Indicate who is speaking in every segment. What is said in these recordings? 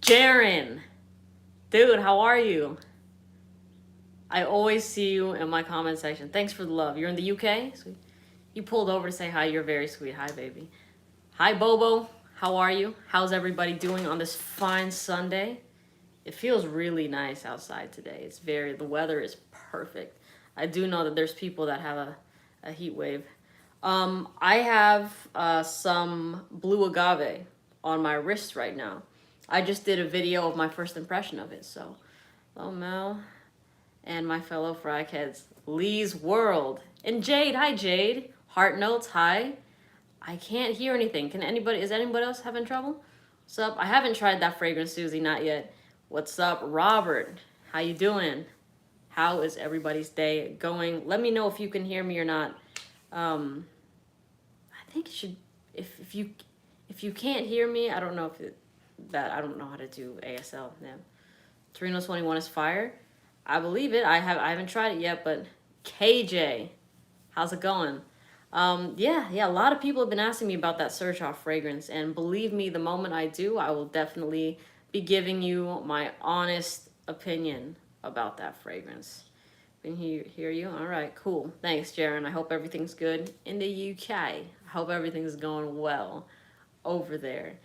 Speaker 1: Jaren, dude, how are you? I always see you in my comment section. Thanks for the love. You're in the UK? Sweet. You pulled over to say hi. You're very sweet. Hi, baby. Hi, Bobo. How are you? How's everybody doing on this fine Sunday? It feels really nice outside today. The weather is perfect. I do know that there's people that have a heat wave. I have some blue agave on my wrist right now. I just did a video of my first impression of it. So, hello, Mel, and my fellow fragheads, Lee's World, and Jade. Hi, Jade. Heart notes. Hi. I can't hear anything. Is anybody else having trouble? What's up? I haven't tried that fragrance, Susie, not yet. What's up, Robert? How you doing? How is everybody's day going? Let me know if you can hear me or not. I think it should. If you can't hear me, I don't know I don't know how to do ASL. Yeah. Torino 21 is fire. I believe it. I haven't tried it yet, but KJ, how's it going? Yeah. A lot of people have been asking me about that Search Off fragrance, and believe me, the moment I do, I will definitely be giving you my honest opinion about that fragrance. Can hear you? All right, cool. Thanks, Jaren. I hope everything's good in the UK. I hope everything's going well over there.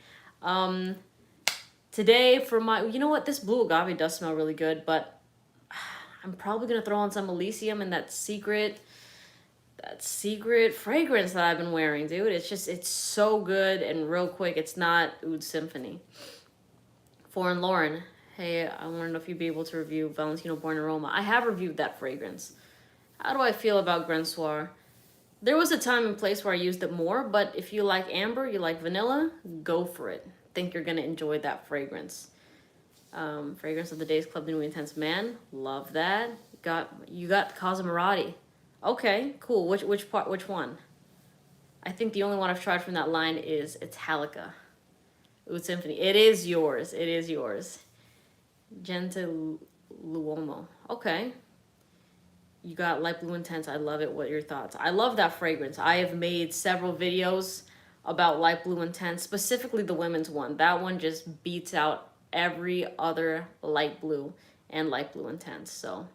Speaker 1: Today for you know what? This blue agave does smell really good, but I'm probably gonna throw on some Elysium and that secret fragrance that I've been wearing, dude. It's so good and real quick. It's not Oud Symphony. Foreign Lauren, hey, I want to know if you'd be able to review Valentino Born Aroma. I have reviewed that fragrance. How do I feel about Grand Soir? There was a time and place where I used it more, but if you like amber, you like vanilla, go for it. Think you're gonna enjoy that fragrance. Fragrance of the Days Club, the New Intense Man. Love that. You got Cosmoratti. Okay, cool. Which one? I think the only one I've tried from that line is Italica. Oud Symphony. It is yours. Gente Luomo. Okay. You got Light Blue Intense. I love it. What are your thoughts? I love that fragrance. I have made several videos about Light Blue Intense, specifically the women's one. That one just beats out every other light blue and Light Blue Intense. So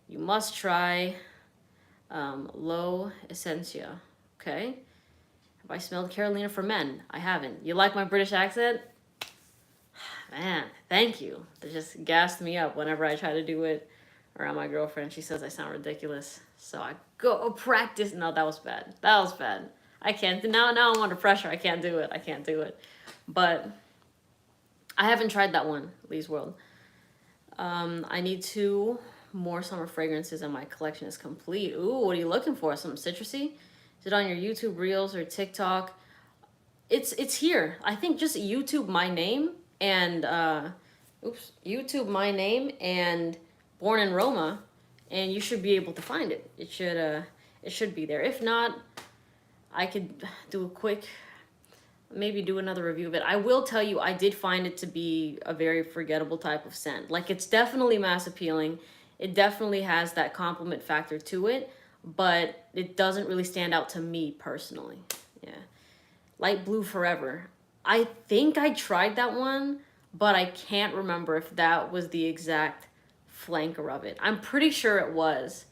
Speaker 1: you must try Low Essentia. Okay. Have I smelled Carolina for Men? I haven't. You like my British accent? Man, thank you. That just gassed me up whenever I try to do it around my girlfriend. She says I sound ridiculous. So I go practice. No, that was bad. I can't. Now I'm under pressure. I can't do it. But I haven't tried that one, Lee's World. I need 2 more summer fragrances and my collection is complete. Ooh, what are you looking for? Something citrusy? Is it on your YouTube Reels or TikTok? It's here. I think just YouTube my name and YouTube my name and Born in Roma, and you should be able to find it. It should be there. If not, I could do maybe do another review of it. I will tell you, I did find it to be a very forgettable type of scent. Like, it's definitely mass appealing. It definitely has that compliment factor to it, but it doesn't really stand out to me personally. Yeah. Light Blue Forever. I think I tried that one, but I can't remember if that was the exact flanker of it. I'm pretty sure it was,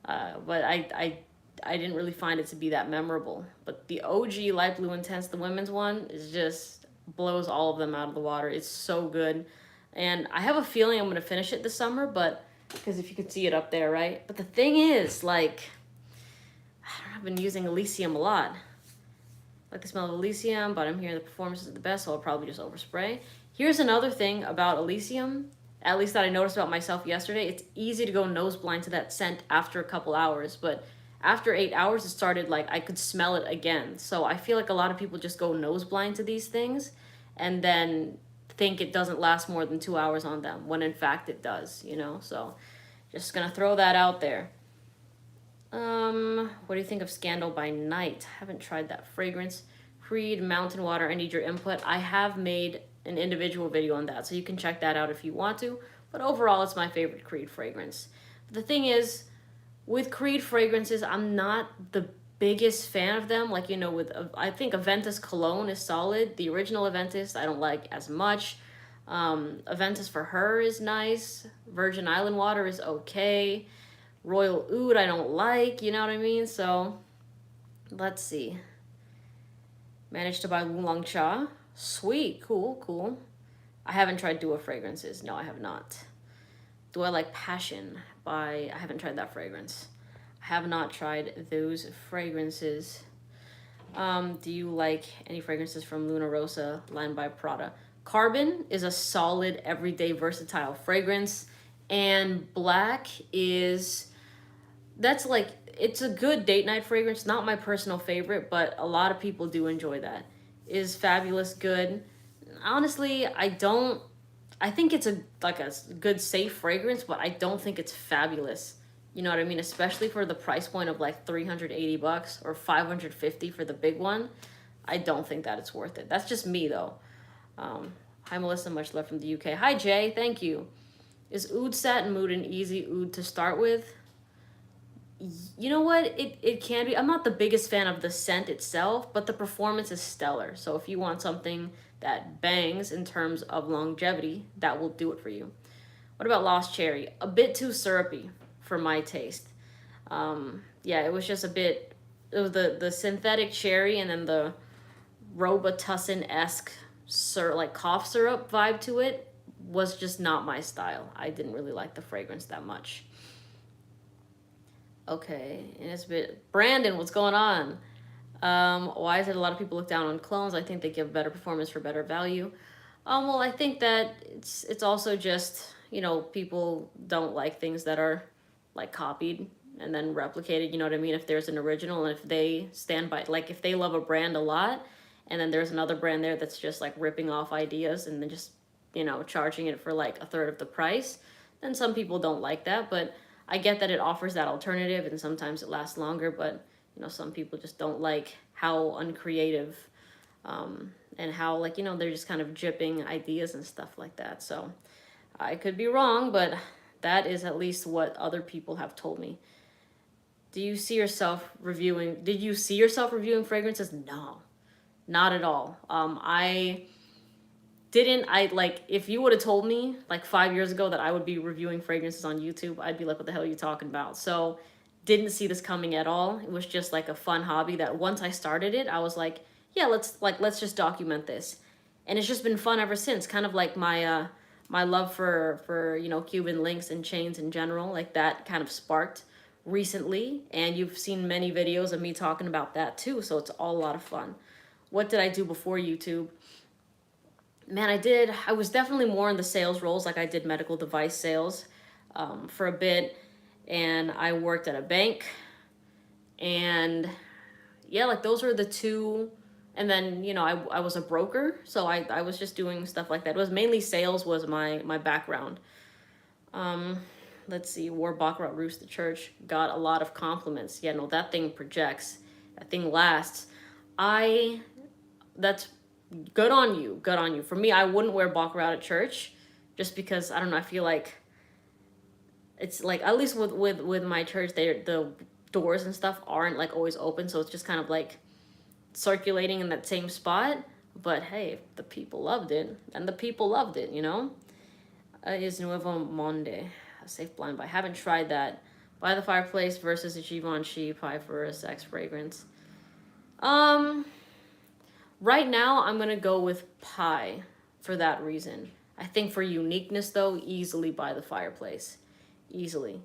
Speaker 1: but I didn't really find it to be that memorable. But the OG Light Blue Intense, the women's one, is just blows all of them out of the water. It's so good. And I have a feeling I'm going to finish it this summer, but because if you could see it up there, right? But the thing is, like, I've been using Elysium a lot. I like the smell of Elysium, but I'm hearing the performance is the best, so I'll probably just overspray. Here's another thing about Elysium, at least that I noticed about myself yesterday. It's easy to go nose blind to that scent after a couple hours, but after 8 hours, it started, like, I could smell it again. So I feel like a lot of people just go nose blind to these things and then think it doesn't last more than 2 hours on them, when in fact it does, you know? So just gonna throw that out there. What do you think of Scandal by Night? I haven't tried that fragrance. Creed, Mountain Water, I need your input. I have made an individual video on that, so you can check that out if you want to. But overall, it's my favorite Creed fragrance. But the thing is, with Creed fragrances, I'm not the biggest fan of them. Like, you know, I think Aventus Cologne is solid. The original Aventus, I don't like as much. Aventus for Her is nice. Virgin Island Water is okay. Royal Oud I don't like, you know what I mean? So, let's see. Managed to buy Oolong Cha. Sweet, cool, cool. I haven't tried Dua fragrances. No, I have not. Do I like Passion by... I haven't tried that fragrance. I have not tried those fragrances. Do you like any fragrances from Luna Rosa, line by Prada? Carbon is a solid, everyday, versatile fragrance. And Black is... That's like... It's a good date night fragrance. Not my personal favorite, but a lot of people do enjoy that. Is fabulous, good. Honestly, I don't... I think it's a good safe fragrance, but I don't think it's fabulous. You know what I mean? Especially for the price point of like $380 or $550 for the big one. I don't think that it's worth it. That's just me though. Hi Melissa, much love from the UK. Hi Jay, thank you. Is Oud Satin Mood an easy oud to start with? You know what? It can be. I'm not the biggest fan of the scent itself, but the performance is stellar. So if you want something that bangs in terms of longevity, that will do it for you. What about Lost Cherry? A bit too syrupy for my taste. Yeah, it was just a bit... It was the synthetic cherry and then the Robitussin-esque like cough syrup vibe to it was just not my style. I didn't really like the fragrance that much. Okay, and it's a bit... Brandon, what's going on? Why is it a lot of people look down on clones? I think they give better performance for better value. Well, I think that it's also just, you know, people don't like things that are like copied and then replicated, you know what I mean? If there's an original and if they stand by, like if they love a brand a lot and then there's another brand there that's just like ripping off ideas and then just, you know, charging it for like a third of the price, then some people don't like that. But I get that it offers that alternative and sometimes it lasts longer, but you know, some people just don't like how uncreative and how, like, you know, they're just kind of dripping ideas and stuff like that. So I could be wrong, but that is at least what other people have told me. Did you see yourself reviewing fragrances? No, not at all. I like, if you would have told me like 5 years ago that I would be reviewing fragrances on YouTube, I'd be like, what the hell are you talking about? So didn't see this coming at all. It was just like a fun hobby that once I started it, I was like, yeah, let's just document this. And it's just been fun ever since. Kind of like my my love for, you know, Cuban links and chains in general, like that kind of sparked recently. And you've seen many videos of me talking about that too. So it's all a lot of fun. What did I do before YouTube? Man, I was definitely more in the sales roles. Like I did medical device sales for a bit. And I worked at a bank. And yeah, like those were the two. And then, you know, I was a broker. So I was just doing stuff like that. It was mainly sales was my background. Let's see, wore Baccarat Rouge to church. Got a lot of compliments. Yeah, no, that thing projects. That thing lasts. That's good on you. Good on you. For me, I wouldn't wear Baccarat at church just because, I don't know, I feel like it's like, at least with my church, the doors and stuff aren't like always open. So it's just kind of like circulating in that same spot. But hey, the people loved it. And the people loved it, you know? Is Nuevo Monde a safe blind buy? Haven't tried that. By the Fireplace versus a Givenchy Pie for a Sex fragrance. Right now, I'm going to go with Pie for that reason. I think for uniqueness, though, easily By the Fireplace. Easily.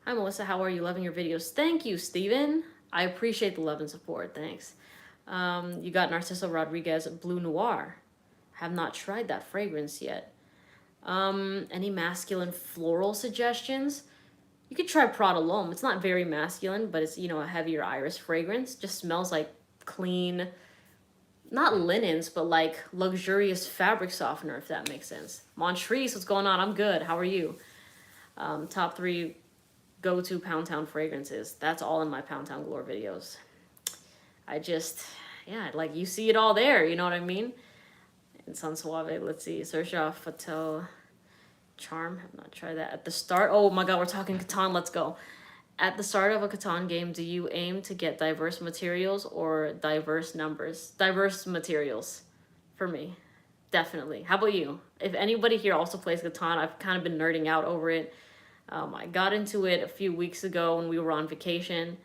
Speaker 1: Hi, Melissa. How are you? Loving your videos. Thank you, Steven. I appreciate the love and support. Thanks. You got Narciso Rodriguez Blue Noir. Have not tried that fragrance yet. Any masculine floral suggestions? You could try Prada L'Homme. It's not very masculine, but it's, you know, a heavier iris fragrance. Just smells like clean, not linens, but like luxurious fabric softener, if that makes sense. Montrese, what's going on? I'm good. How are you? Top 3 go-to Pound Town fragrances. That's all in my Pound Town Glory videos. Yeah, like you see it all there, you know what I mean? And Sun Suave, let's see. Sergio Fatel Charm, have not tried that. At the start, oh my god, we're talking Catan, let's go. At the start of a Catan game, do you aim to get diverse materials or diverse numbers? Diverse materials for me. Definitely. How about you? If anybody here also plays Catan, I've kind of been nerding out over it. I got into it a few weeks ago when we were on vacation,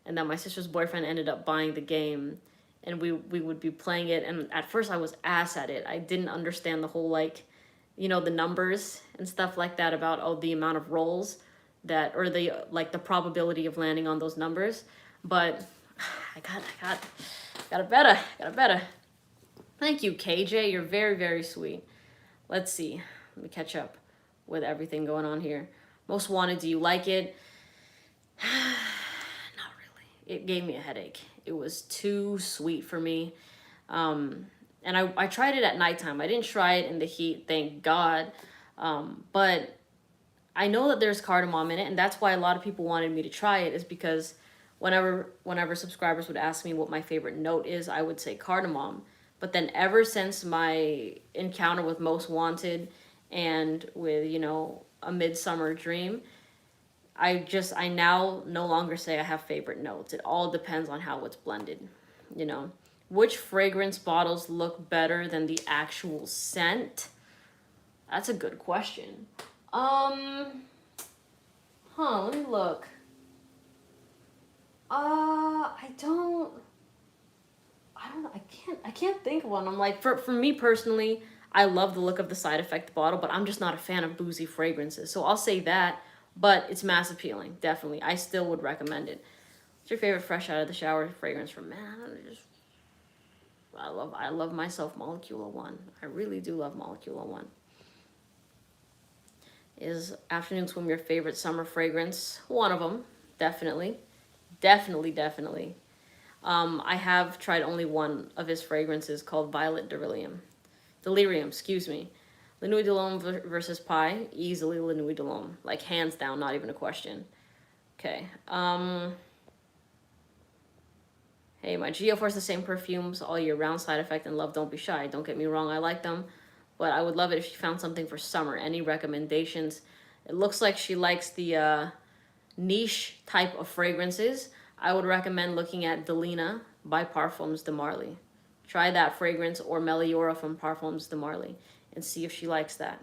Speaker 1: and then my sister's boyfriend ended up buying the game, and we would be playing it. And at first, I was ass at it. I didn't understand the whole like, the numbers and stuff like that about the amount of rolls that or the probability of landing on those numbers. But got it better. Got it better. Thank you, KJ. You're very, very sweet. Let's see. Let me catch up with everything going on here. Most Wanted, do you like it? Not really. It gave me a headache. It was too sweet for me. And I tried it at nighttime. I didn't try it in the heat, thank God. But I know that there's cardamom in it, and that's why a lot of people wanted me to try it, is because whenever subscribers would ask me what my favorite note is, I would say cardamom. But then ever since my encounter with Most Wanted and with, A Midsummer Dream, I now no longer say I have favorite notes. It all depends on how it's blended, Which fragrance bottles look better than the actual scent? That's a good question. Let me look. I can't think of one. I'm like, for me personally, I love the look of the Side Effect bottle, but I'm just not a fan of boozy fragrances. So I'll say that, but it's mass appealing, definitely. I still would recommend it. What's your favorite fresh out of the shower fragrance from man? I love myself Molecule 1. I really do love Molecule 1. Is Afternoon Swim your favorite summer fragrance? One of them, definitely. Definitely. I have tried only one of his fragrances called Violet Delirium, excuse me. La Nuit de l'Homme versus Pie, easily La Nuit de l'Homme. Like, hands down, not even a question. Okay. Hey, my Geoforce the same perfumes all year round. Side Effect and Love Don't Be Shy. Don't get me wrong, I like them. But I would love it if she found something for summer. Any recommendations? It looks like she likes the niche type of fragrances. I would recommend looking at Delina by Parfums de Marly. Try that fragrance, or Meliora from Parfums de Marly, and see if she likes that.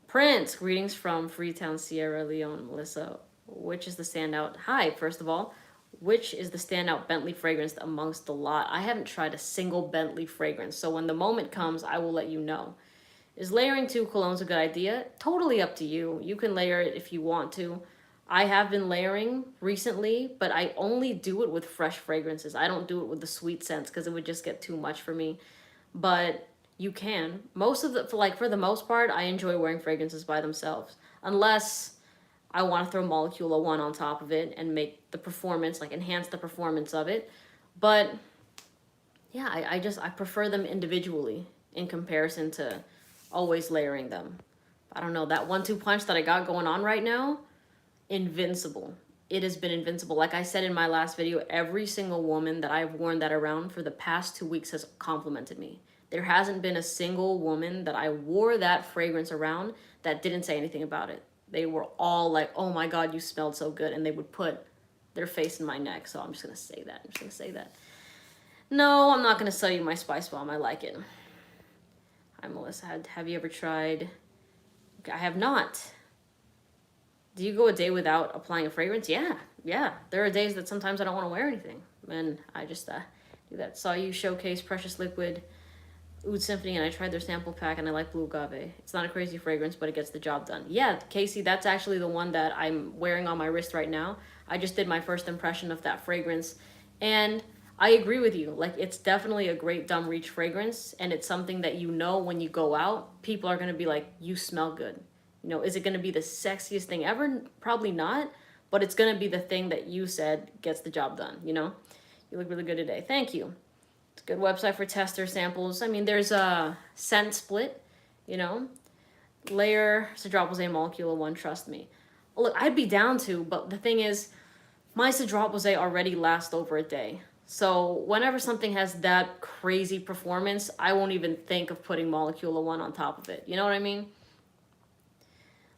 Speaker 1: Prince, greetings from Freetown, Sierra Leone. Melissa, which is the standout? Hi, first of all. Which is the standout Bentley fragrance amongst the lot? I haven't tried a single Bentley fragrance, so when the moment comes, I will let you know. Is layering 2 colognes a good idea? Totally up to you. You can layer it if you want to. I have been layering recently, but I only do it with fresh fragrances. I don't do it with the sweet scents because it would just get too much for me. But you can. For the most part, I enjoy wearing fragrances by themselves. Unless I want to throw Molecule 1 on top of it and make the performance, enhance the performance of it. But yeah, I prefer them individually in comparison to always layering them. I don't know, that 1-2 punch that I got going on right now, invincible. It has been invincible. Like I said in my last video, every single woman that I've worn that around for the past 2 weeks has complimented me. There hasn't been a single woman that I wore that fragrance around that didn't say anything about it. They were all like, oh my God, you smelled so good. And they would put their face in my neck. So I'm just going to say that. No, I'm not going to sell you my Spice Bomb. I like it. Hi, Melissa. Have you ever tried? I have not. Do you go a day without applying a fragrance? Yeah. There are days that sometimes I don't want to wear anything. And I just do that. Saw you showcase Precious Liquid Oud Symphony, and I tried their sample pack, and I like Blue Agave. It's not a crazy fragrance, but it gets the job done. Yeah, Casey, that's actually the one that I'm wearing on my wrist right now. I just did my first impression of that fragrance, and I agree with you. It's definitely a great dumb reach fragrance, and it's something that when you go out, people are going to be like, you smell good. Is it going to be the sexiest thing ever? Probably not, but it's going to be the thing that you said gets the job done, You look really good today. Thank you. It's a good website for tester samples. I mean, there's a scent split, Layer, Cedrat Posay, Molecule 1, trust me. Look, I'd be down to, but the thing is, my Cedrat Posay already lasts over a day. So whenever something has that crazy performance, I won't even think of putting Molecule 1 on top of it. You know what I mean?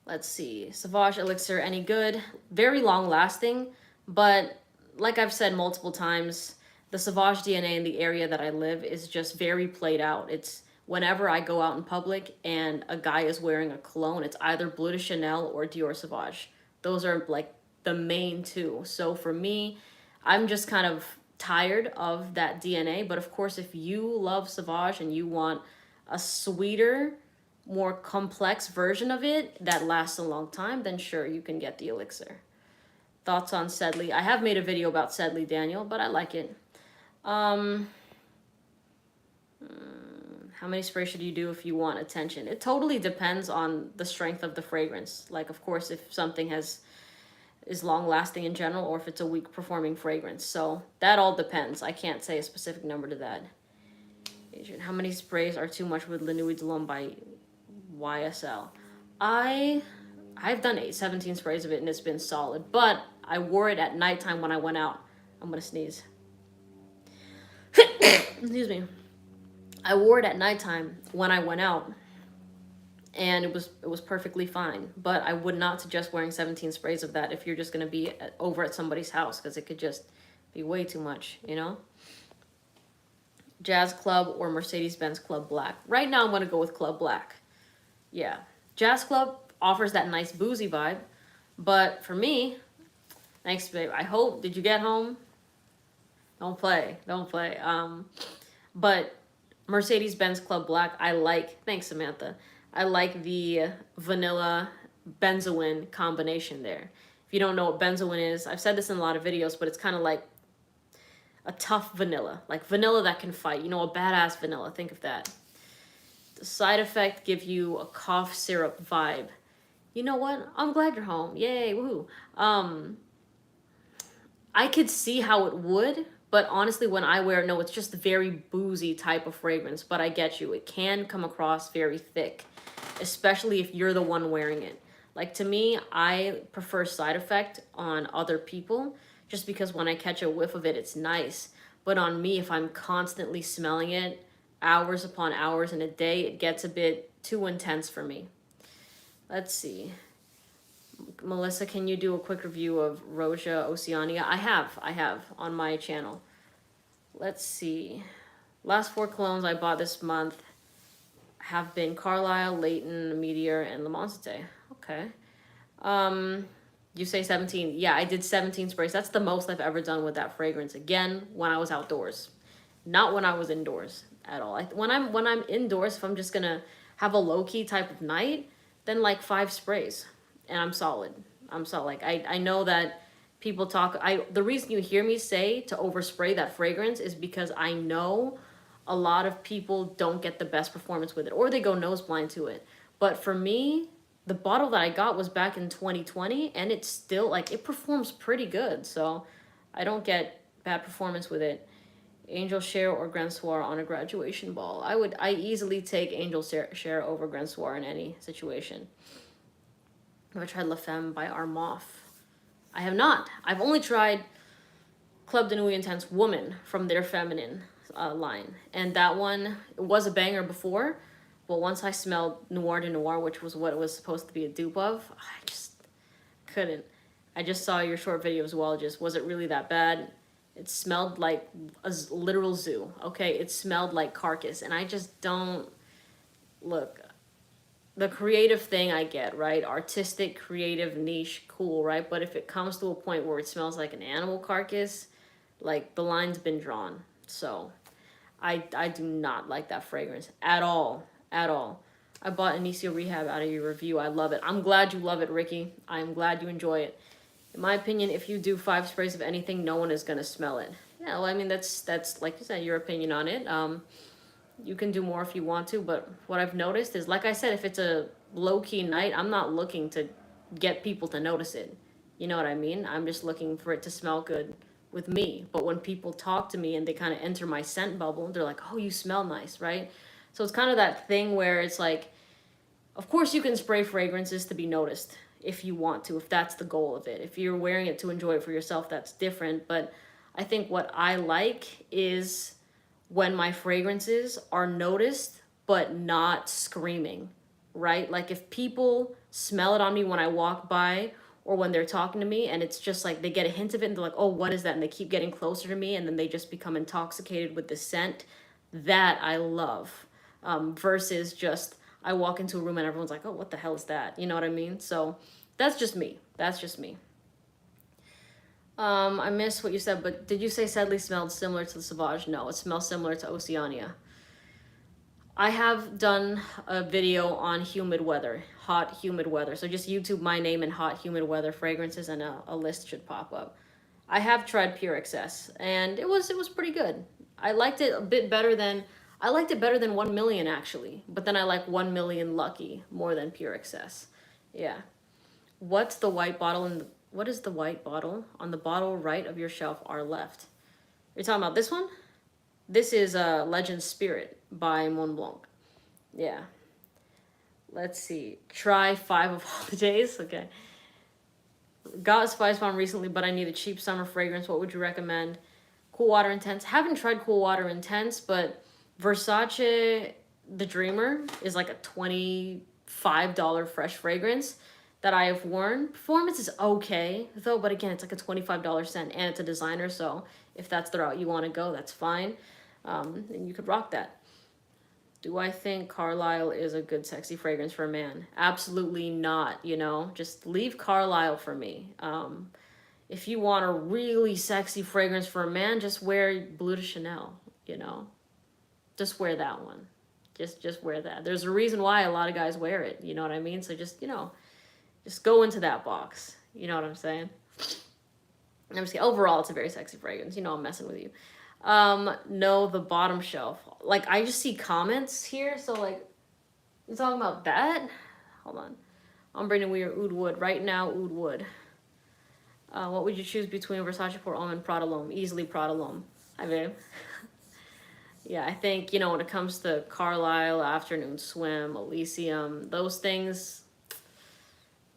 Speaker 1: Let's see. Sauvage Elixir, any good? Very long lasting, but like I've said multiple times, the Sauvage DNA in the area that I live is just very played out. It's whenever I go out in public and a guy is wearing a cologne, it's either Bleu de Chanel or Dior Sauvage. Those are like the main two. So for me, I'm just kind of tired of that DNA. But of course, if you love Sauvage and you want a sweeter, more complex version of it that lasts a long time, then sure, you can get the elixir. Thoughts on Sedley? I have made a video about Sedley, Daniel, but I like it. How many sprays should you do if you want attention? It totally depends on the strength of the fragrance. Like, of course, if something is long lasting in general, or if it's a weak performing fragrance. So that all depends. I can't say a specific number to that. How many sprays are too much with La Nuit de l'Homme by YSL? I've done 17 sprays of it and it's been solid, but I wore it at nighttime when I went out. I'm gonna sneeze. Excuse me. I wore it at nighttime when I went out, and it was perfectly fine. But I would not suggest wearing 17 sprays of that if you're just gonna be over at somebody's house, because it could just be way too much, you know? Jazz Club or Mercedes-Benz Club Black? Right now I'm gonna go with Club Black. Yeah. Jazz Club offers that nice boozy vibe, but for me, thanks babe, I hope, did you get home? Don't play. But Mercedes-Benz Club Black, I like, thanks Samantha, I like the vanilla benzoin combination there. If you don't know what benzoin is, I've said this in a lot of videos, but it's kind of like a tough vanilla, like vanilla that can fight, you know, a badass vanilla, think of that. The side effect give you a cough syrup vibe. You know what? I'm glad you're home. Yay, woohoo. I could see how it would, but honestly, when I wear it, no, it's just a very boozy type of fragrance, but I get you. It can come across very thick, especially if you're the one wearing it. Like, to me, I prefer side effect on other people, just because when I catch a whiff of it, it's nice. But on me, if I'm constantly smelling it, hours upon hours in a day, it gets a bit too intense for me. Let's see. Melissa, can you do a quick review of Roja Oceania? I have on my channel. Let's see. Last 4 colognes I bought this month have been Carlisle, Leighton, Meteor, and Le Monsite. Okay. You say 17. Yeah, I did 17 sprays. That's the most I've ever done with that fragrance. Again, when I was outdoors. Not when I was indoors at all. When I'm indoors, if I'm just gonna have a low-key type of night, then like 5 sprays. And I'm solid. Like, I know that people talk, the reason you hear me say to overspray that fragrance is because I know a lot of people don't get the best performance with it, or they go nose blind to it. But for me, the bottle that I got was back in 2020, and it's still, like, it performs pretty good. So I don't get bad performance with it. Angel Share or Grand Soir on a graduation ball? I easily take Angel Share over Grand Soir in any situation. Have I tried La Femme by Armaf? I have not. I've only tried Club de Nuit Intense Woman from their feminine line. And that one, it was a banger before, but once I smelled Noir de Noir, which was what it was supposed to be a dupe of, I just couldn't. I just saw your short video as well. Just, was it really that bad? It smelled like a literal zoo. Okay, it smelled like carcass, and I just don't, look, the creative thing I get, right? Artistic, creative, niche, cool, right? But if it comes to a point where it smells like an animal carcass, like, the line's been drawn. So I do not like that fragrance at all. I bought Inicio Rehab out of your review. I love it. I'm glad you love it, Ricky. I'm glad you enjoy it. In my opinion, if you do 5 sprays of anything, no one is going to smell it. Yeah, well, I mean, that's like you said, your opinion on it. You can do more if you want to, but what I've noticed is, like I said, if it's a low-key night, I'm not looking to get people to notice it. You know what I mean? I'm just looking for it to smell good with me. But when people talk to me and they kind of enter my scent bubble, they're like, oh, you smell nice, right? So it's kind of that thing where it's like, of course you can spray fragrances to be noticed if you want to, if that's the goal of it. If you're wearing it to enjoy it for yourself, that's different. But I think what I like is when my fragrances are noticed but not screaming, right? Like, if people smell it on me when I walk by, or when they're talking to me and it's just like they get a hint of it and they're like, oh, what is that? And they keep getting closer to me and then they just become intoxicated with the scent. That I love. Versus just I walk into a room and everyone's like, oh, what the hell is that? You know what I mean? So that's just me. That's just me. I missed what you said, but did you say Sedley smelled similar to the Sauvage? No, it smells similar to Oceania. I have done a video on humid weather, hot humid weather. So just YouTube my name and hot humid weather fragrances and a list should pop up. I have tried Pure Excess and it was pretty good. I liked it a bit better than I liked it better than 1 million actually, but then I like 1 million Lucky more than Pure Excess. Yeah. What's the white bottle in the, what is the white bottle on the bottle right of your shelf or left? You're talking about this one? This is Legend Spirit by Mont Blanc. Yeah. Let's see. Try 5 of Holidays. Okay. Got a Spice Bomb recently, but I need a cheap summer fragrance. What would you recommend? Cool Water Intense. Haven't tried Cool Water Intense, but Versace The Dreamer is like a $25 fresh fragrance that I have worn. Performance is okay, though, but again, it's like a $25 scent, and it's a designer, so if that's the route you want to go, that's fine. And you could rock that. Do I think Carlisle is a good sexy fragrance for a man? Absolutely not, you know? Just leave Carlisle for me. If you want a really sexy fragrance for a man, just wear Bleu de Chanel, you know? Just wear that one. Just wear that. There's a reason why a lot of guys wear it, you know what I mean? So just, you know, just go into that box. You know what I'm saying? I'm just kidding. Overall, it's a very sexy fragrance. You know I'm messing with you. No, the bottom shelf. Like, I just see comments here, so, like, you talking about that? Hold on. I'm Brandon Weir, Oud Wood. Right now, Oud Wood. What would you choose between Versace Pour Homme and Prada L'Homme? Easily Prada L'Homme. Hi, babe. Yeah, I think, you know, when it comes to Carlisle, Afternoon Swim, Elysium, those things,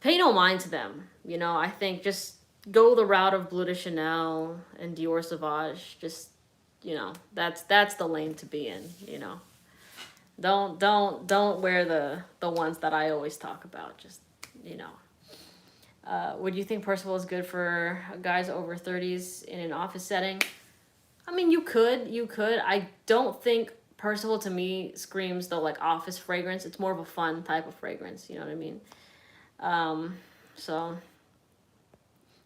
Speaker 1: pay no mind to them. You know, I think just go the route of Bleu de Chanel and Dior Sauvage. Just, you know, that's the lane to be in, you know. Don't wear the ones that I always talk about. Just, you know. Would you think Percival is good for guys over 30s in an office setting? I mean, you could. I don't think Percival to me screams the like office fragrance. It's more of a fun type of fragrance. You know what I mean? So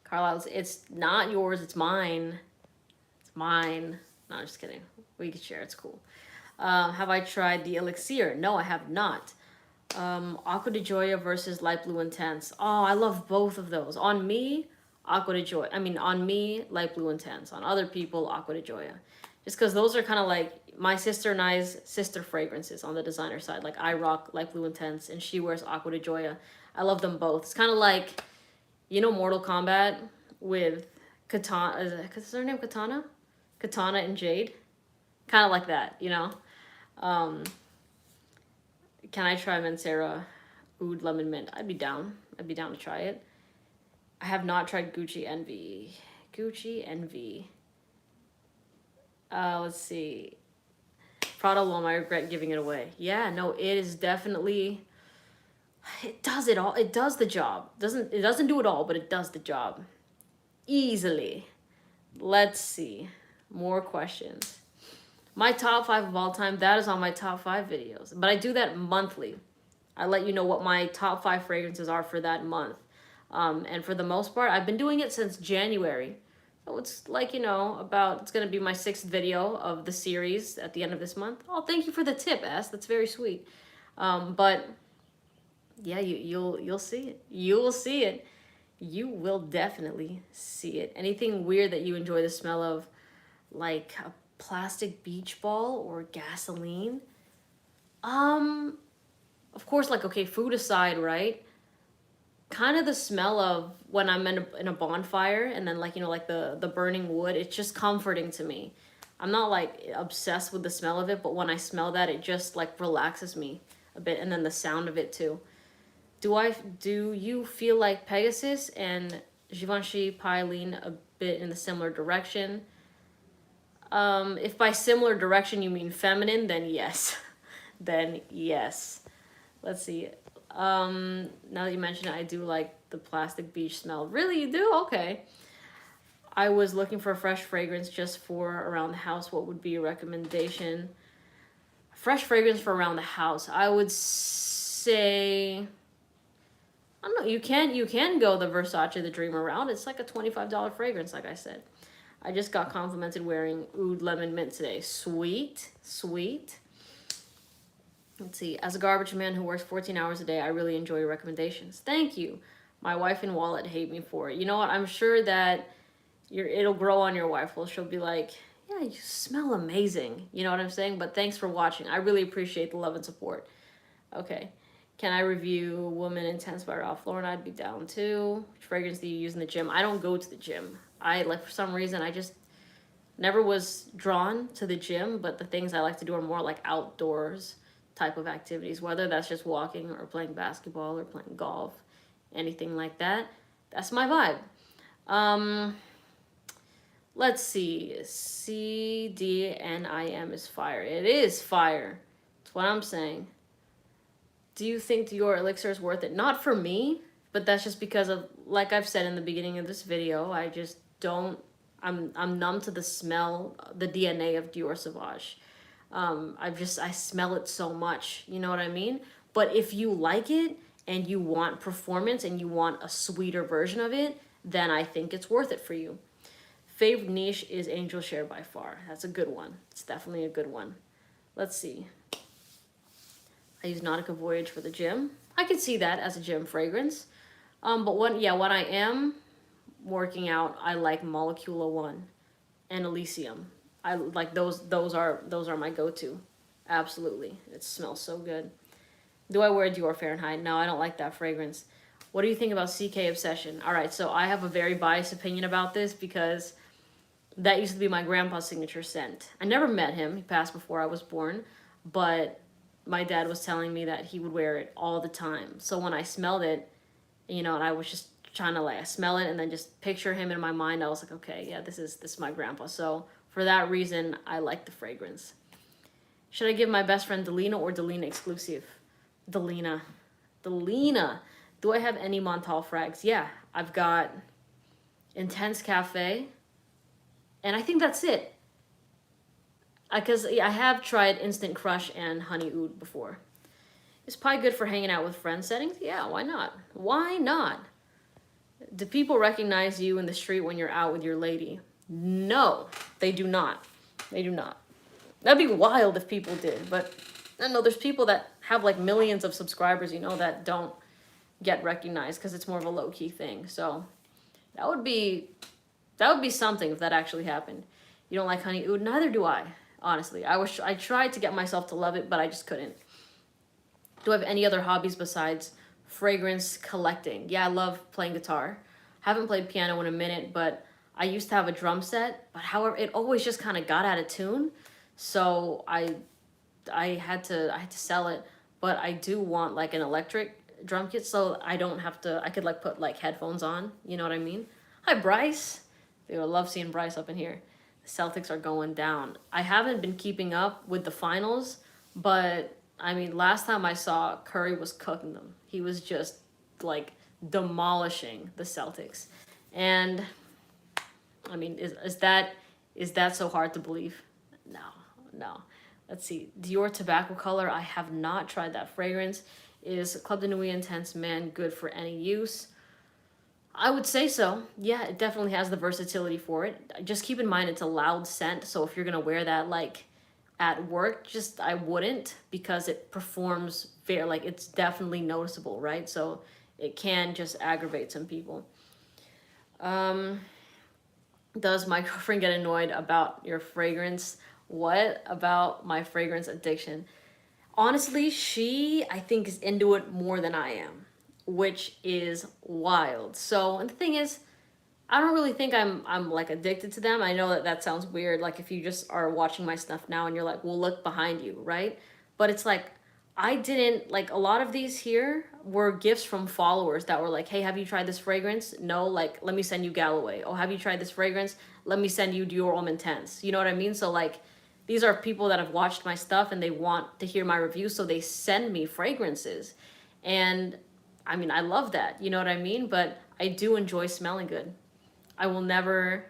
Speaker 1: Carlisle's, it's not yours. It's mine. It's mine. No, I'm just kidding. We can share. It's cool. Have I tried the Elixir? No, I have not. Aqua de Joya versus Light Blue Intense. Oh, I love both of those. On me, Aqua de Joya. I mean, on me, Light Blue Intense. On other people, Aqua de Joya. Just because those are kind of like my sister and I's sister fragrances on the designer side. Like, I rock Light Blue Intense, and she wears Aqua de Joya. I love them both. It's kind of like, you know, Mortal Kombat with Katana. Is her name Katana? Katana and Jade. Kind of like that, you know? Can I try Mancera Oud Lemon Mint? I'd be down. I'd be down to try it. I have not tried Gucci Envy. Gucci Envy. Let's see. Prada L'Homme, I regret giving it away. Yeah, no, it is definitely... It does it all. It does the job. It doesn't do it all, but it does the job. Easily. Let's see. More questions. My top 5 of all time, that is on my top 5 videos. But I do that monthly. I let you know what my top 5 fragrances are for that month. And for the most part, I've been doing it since January. So it's like, you know, it's going to be my 6th video of the series at the end of this month. Oh, thank you for the tip, S. That's very sweet. But yeah, you'll see it. You'll see it. You will definitely see it. Anything weird that you enjoy the smell of, like a plastic beach ball or gasoline? Of course, like, okay, food aside, right? Kind of the smell of when I'm in a bonfire and then, like, you know, like the burning wood, it's just comforting to me. I'm not like obsessed with the smell of it, but when I smell that, it just like relaxes me a bit, and then the sound of it too. Do you feel like Pegasus and Givenchy Pai lean a bit in the similar direction? If by similar direction you mean feminine, then yes. Then yes. Let's see. Now that you mention it, I do like the plastic beach smell. Really, you do? Okay. I was looking for a fresh fragrance just for around the house. What would be a recommendation? Fresh fragrance for around the house. I would say, I don't know, you can go the Versace the Dream Around. It's like a $25 fragrance, like I said. I just got complimented wearing Oud Lemon Mint today. Sweet, sweet. Let's see. As a garbage man who works 14 hours a day, I really enjoy your recommendations. Thank you. My wife and wallet hate me for it. You know what? I'm sure that it'll grow on your wife. Well, she'll be like, yeah, you smell amazing. You know what I'm saying? But thanks for watching. I really appreciate the love and support. Okay. Can I review Woman Intense by Ralph Lauren? I'd be down too. Which fragrance do you use in the gym? I don't go to the gym. For some reason, I just never was drawn to the gym, but the things I like to do are more like outdoors type of activities, whether that's just walking or playing basketball or playing golf, anything like that. That's my vibe. Let's see. CDNIM is fire. It is fire. That's what I'm saying. Do you think Dior Elixir is worth it? Not for me, but that's just because of, like I've said in the beginning of this video, I just don't, I'm numb to the smell, the DNA of Dior Sauvage. I smell it so much, you know what I mean? But if you like it and you want performance and you want a sweeter version of it, then I think it's worth it for you. Favorite niche is Angel Share by far. That's a good one. It's definitely a good one. Let's see. I use Nautica Voyage for the gym. I could see that as a gym fragrance. But when I am working out, I like Molecula 1 and Elysium. I like those are my go-to. Absolutely. It smells so good. Do I wear Dior Fahrenheit? No, I don't like that fragrance. What do you think about CK Obsession? All right, so I have a very biased opinion about this because that used to be my grandpa's signature scent. I never met him. He passed before I was born, but my dad was telling me that he would wear it all the time. So when I smelled it, and I was just trying to I smell it and then just picture him in my mind. I was like, okay, yeah, this is my grandpa. So for that reason, I like the fragrance. Should I give my best friend Delina or Delina exclusive? Delina. Do I have any Montal frags? Yeah, I've got Intense Cafe, and I think that's it. Because I have tried Instant Crush and Honey Oud before. Is pie good for hanging out with friends settings? Yeah, why not? Why not? Do people recognize you in the street when you're out with your lady? No, they do not. They do not. That'd be wild if people did, but I don't know, there's people that have like millions of subscribers, that don't get recognized because it's more of a low-key thing. So that would be something if that actually happened. You don't like Honey Oud? Neither do I, honestly. I tried to get myself to love it, but I just couldn't. Do I have any other hobbies besides fragrance collecting? Yeah, I love playing guitar. Haven't played piano in a minute, but I used to have a drum set, but however, it always just kind of got out of tune. So I had to sell it, but I do want like an electric drum kit so I don't have to, I could like put like headphones on, you know what I mean? Hi, Bryce. Dude, I love seeing Bryce up in here. The Celtics are going down. I haven't been keeping up with the finals, but I mean, last time I saw, Curry was cooking them. He was just like demolishing the Celtics. And I mean, is that so hard to believe? No. Let's see. Dior Tobacco Color. I have not tried that fragrance. Is Club de Nuit Intense Man good for any use? I would say so. Yeah, it definitely has the versatility for it. Just keep in mind it's a loud scent, so if you're gonna wear that like at work, I wouldn't, because it performs very it's definitely noticeable, right? So it can just aggravate some people. Does my girlfriend get annoyed about your fragrance? What about my fragrance addiction? Honestly, she, I think, is into it more than I am, which is wild. So, and the thing is, I don't really think I'm like addicted to them. I know that sounds weird. Like if you just are watching my stuff now and you're like, well, look behind you, right? But it's like, I didn't, like a lot of these here were gifts from followers that were like, hey, have you tried this fragrance? No, like, let me send you Galloway. Oh, have you tried this fragrance? Let me send you Dior Homme Intense. You know what I mean? So like, these are people that have watched my stuff and they want to hear my review, so they send me fragrances. And I mean, I love that, you know what I mean? But I do enjoy smelling good. I will never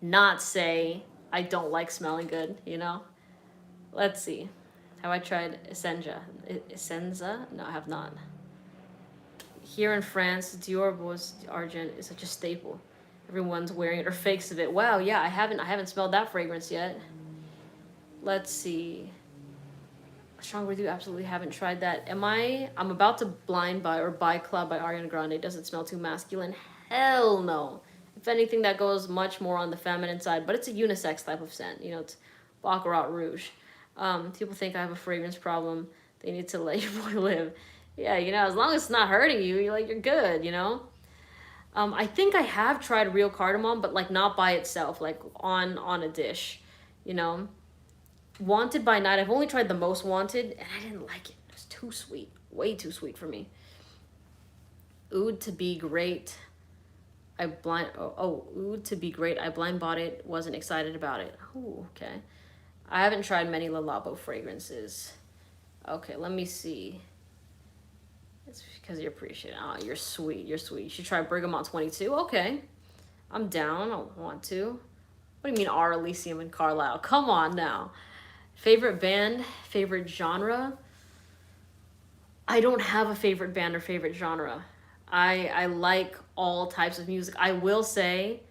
Speaker 1: not say I don't like smelling good, you know? Let's see. Have I tried Essenza? Essenza? No, I have not. Here in France, Dior Bois Argent is such a staple. Everyone's wearing it or fakes of it. Wow, yeah, I haven't smelled that fragrance yet. Let's see. Strong with you, absolutely haven't tried that. I'm about to blind buy or buy Club by Ariana Grande. Does it smell too masculine? Hell no. If anything, that goes much more on the feminine side, but it's a unisex type of scent. You know, it's Baccarat Rouge. People think I have a fragrance problem. They need to let your boy live. Yeah, you know, as long as it's not hurting you, you're good, you know? I think I have tried real cardamom, but like not by itself, like on a dish, you know? Wanted by Night, I've only tried the Most Wanted, and I didn't like it. It was too sweet. Way too sweet for me. Oud to be great. Oud to be great. I blind bought it, wasn't excited about it. Ooh, okay. I haven't tried many Le Labo fragrances. Okay, let me see. It's because you're appreciated. Oh, you're sweet. You're sweet. You should try Bergamot 22. Okay. I'm down. I want to. What do you mean R. Elysium and Carlisle? Come on now. Favorite band, favorite genre. I don't have a favorite band or favorite genre. I like all types of music. I will say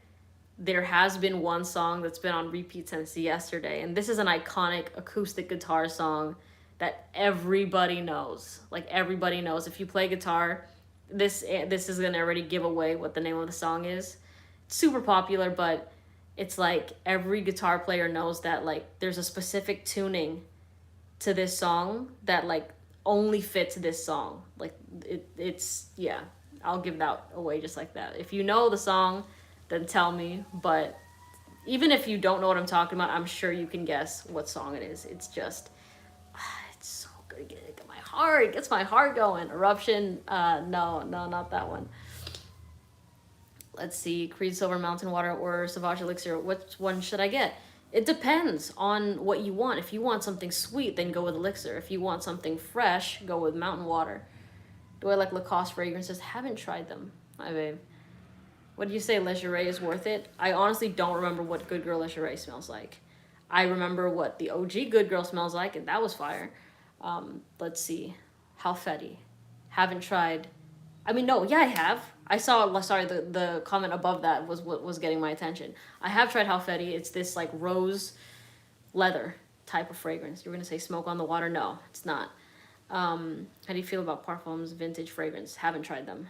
Speaker 1: there has been one song that's been on repeat since yesterday, and this is an iconic acoustic guitar song that everybody knows. Like everybody knows. If you play guitar, this is gonna already give away what the name of the song is. It's super popular, but it's like every guitar player knows that like there's a specific tuning to this song that like only fits this song. Like it's yeah, I'll give that away just like that. If you know the song, then tell me, but even if you don't know what I'm talking about, I'm sure you can guess what song it is. It's just it's so good. It gets my heart going. Eruption, no, not that one. Let's see, Creed Silver Mountain Water or Sauvage Elixir. Which one should I get? It depends on what you want. If you want something sweet, then go with Elixir. If you want something fresh, go with Mountain Water. Do I like Lacoste fragrances? Haven't tried them. My babe. What do you say, Legeré is worth it? I honestly don't remember what Good Girl Legeré smells like. I remember what the OG Good Girl smells like, and that was fire. Let's see. Halfeti. Haven't tried. I mean, no, yeah, I have. I saw, sorry, the comment above that was what was getting my attention. I have tried Halfeti. It's this, like, rose leather type of fragrance. You were going to say Smoke on the Water? No, it's not. How do you feel about Parfum's vintage fragrance? Haven't tried them.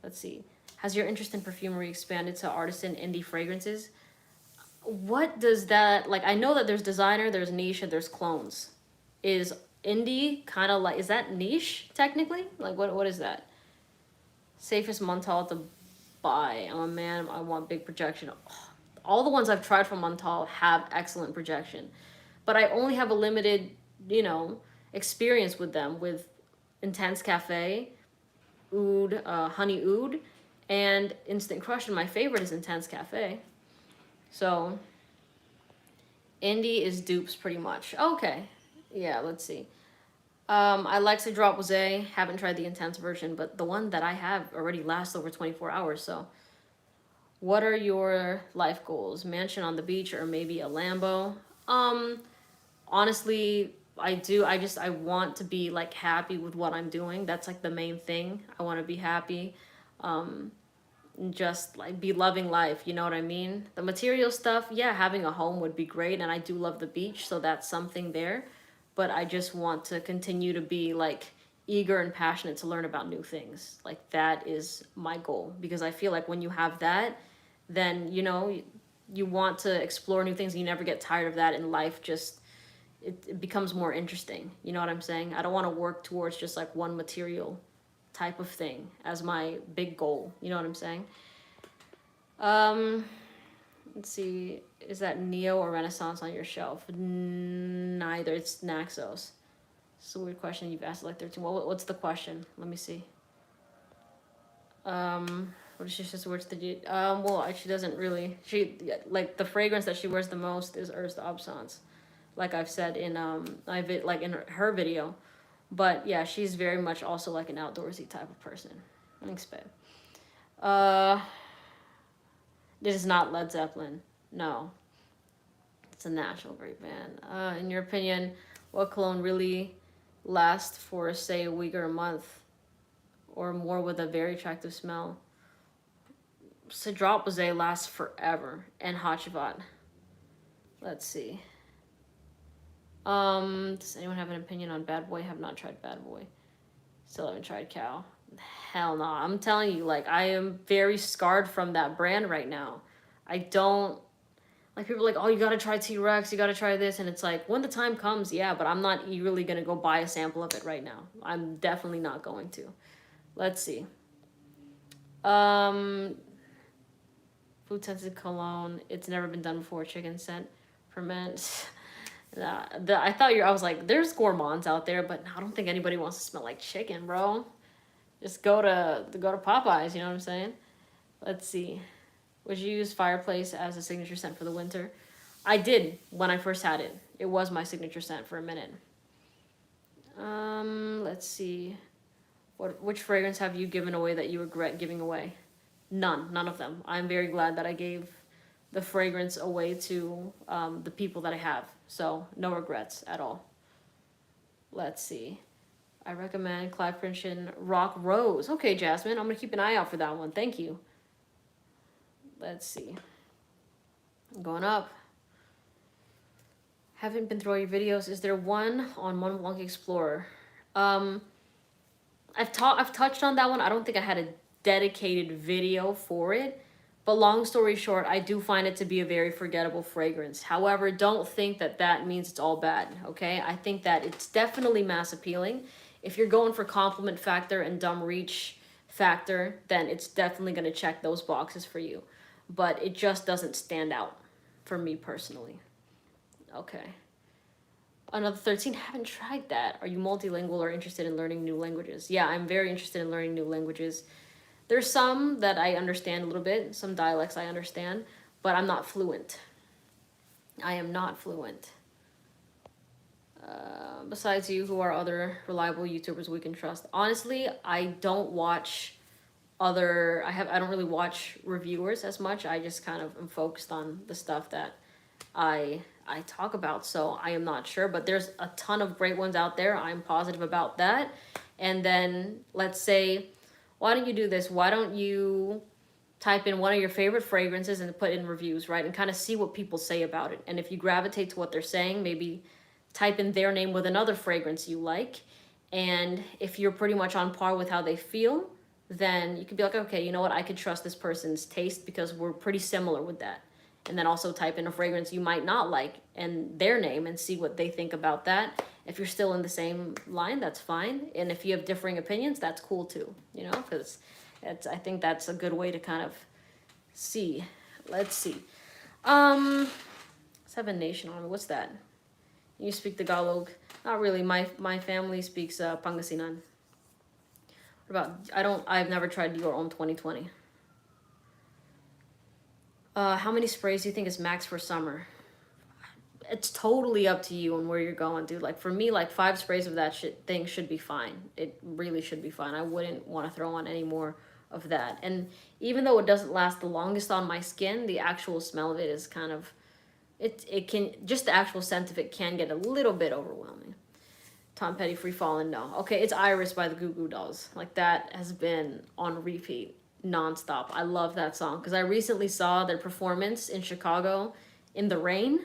Speaker 1: Let's see. Has your interest in perfumery expanded to artisan indie fragrances? What does that, like, I know that there's designer, there's niche, and there's clones. Is indie kind of like, is that niche, technically? Like, what is that? Safest Montal to buy. I'm a man. I want big projection. All the ones I've tried from Montal have excellent projection, but I only have a limited, experience with them. With Intense Cafe, Oud, Honey Oud, and Instant Crush. And my favorite is Intense Cafe. So, indie is dupes pretty much. Okay, yeah. Let's see. I like to drop Rosé. Haven't tried the intense version, but the one that I have already lasts over 24 hours. So, what are your life goals? Mansion on the beach or maybe a Lambo? Honestly, I do. I want to be like happy with what I'm doing. That's like the main thing. I want to be happy. And just like be loving life. You know what I mean? The material stuff, yeah, having a home would be great, and I do love the beach, so that's something there. But I just want to continue to be like eager and passionate to learn about new things. Like that is my goal, because I feel like when you have that, then you want to explore new things and you never get tired of that, and life just it becomes more interesting. You know what I'm saying? I don't want to work towards just like one material type of thing as my big goal. You know what I'm saying? Let's see. Is that Neo or Renaissance on your shelf? Neither. It's Naxos. It's a weird question. You've asked like 13. What's the question? Let me see. What is she just wears the well, she doesn't really. She like the fragrance that she wears the most is Herbes d'Absence. Like I've said in in her video. But yeah, she's very much also like an outdoorsy type of person. Thanks, babe. Uh, this is not Led Zeppelin. No, it's a national great band. In your opinion, what cologne really lasts for say a week or a month or more with a very attractive smell? Cedrat Bose lasts forever, and Hachivat. Let's see. Does anyone have an opinion on Bad Boy? Have not tried Bad Boy. Still haven't tried Cow. Hell no. I'm telling you, like, I am very scarred from that brand right now. I don't like people are like, oh, you gotta try T-Rex, you gotta try this, and it's like when the time comes, yeah, but I'm not eagerly gonna go buy a sample of it right now. I'm definitely not going to. Let's see. Um, food sensitive cologne. It's never been done before. Chicken scent, ferment. I was like, there's gourmands out there, but I don't think anybody wants to smell like chicken, bro. Just go to Popeyes. You know what I'm saying? Let's see. Would you use fireplace as a signature scent for the winter? I did when I first had it. It was my signature scent for a minute. Let's see. Which fragrance have you given away that you regret giving away? None of them. I'm very glad that I gave the fragrance away to the people that I have. So no regrets at all. Let's see. I recommend Clive Princeton Rock Rose. Okay, Jasmine, I'm gonna keep an eye out for that one. Thank you. Let's see. I'm going up. Haven't been through all your videos. Is there one on Mont Blanc Explorer? I've touched on that one. I don't think I had a dedicated video for it. But long story short, I do find it to be a very forgettable fragrance. However, don't think that that means it's all bad, okay? I think that it's definitely mass appealing. If you're going for compliment factor and dumb reach factor, then it's definitely going to check those boxes for you. But it just doesn't stand out for me personally. Okay. Another 13, haven't tried that. Are you multilingual or interested in learning new languages? Yeah, I'm very interested in learning new languages. There's some that I understand a little bit, some dialects I understand, but I'm not fluent. I am not fluent. Besides you, who are other reliable YouTubers we can trust? Honestly, I don't watch I don't really watch reviewers as much. I just kind of am focused on the stuff that I talk about, so I am not sure, but there's a ton of great ones out there. I'm positive about that. And then let's say, why don't you do this? Why don't you type in one of your favorite fragrances and put in reviews, right? And kind of see what people say about it. And if you gravitate to what they're saying, maybe type in their name with another fragrance you like. And if you're pretty much on par with how they feel, then you could be like, okay, you know what? I could trust this person's taste because we're pretty similar with that. And then also type in a fragrance you might not like and their name and see what they think about that. If you're still in the same line, that's fine. And if you have differing opinions, that's cool too, you know, because I think that's a good way to kind of see. Let's see. Seven Nation Army, what's that? You speak Tagalog? Not really. My family speaks Pangasinan. What about, I've never tried Dior Homme 2020. How many sprays do you think is max for summer? It's totally up to you and where you're going, dude. Like for me, like 5 sprays of that thing should be fine. It really should be fine. I wouldn't want to throw on any more of that. And even though it doesn't last the longest on my skin, the actual smell of it is kind of, it can, just the actual scent of it can get a little bit overwhelming. Tom Petty, Free Fallin', no. Okay, it's Iris by the Goo Goo Dolls. Like that has been on repeat nonstop. I love that song because I recently saw their performance in Chicago in the rain,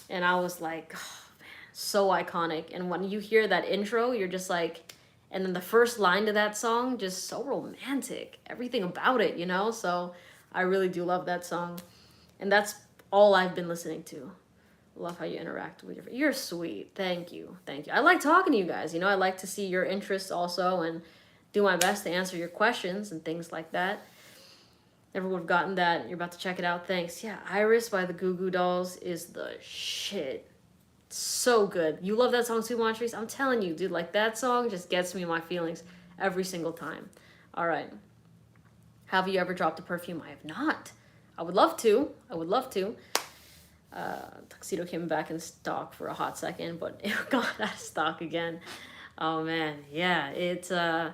Speaker 1: and I was like, oh, man, so iconic. And when you hear that intro, you're just like, and then the first line to that song, just so romantic. Everything about it, you know? So I really do love that song. And that's all I've been listening to. Love how you interact with you're sweet. Thank you. I like talking to you guys. You know, I like to see your interests also and do my best to answer your questions and things like that. Never would have gotten that. You're about to check it out. Thanks. Yeah, Iris by the Goo Goo Dolls is the shit. So good. You love that song too, Montrese? I'm telling you, dude, like that song just gets me in my feelings every single time. All right. Have you ever dropped a perfume? I have not. I would love to. Tuxedo came back in stock for a hot second, but it got out of stock again. Oh man, yeah, it's a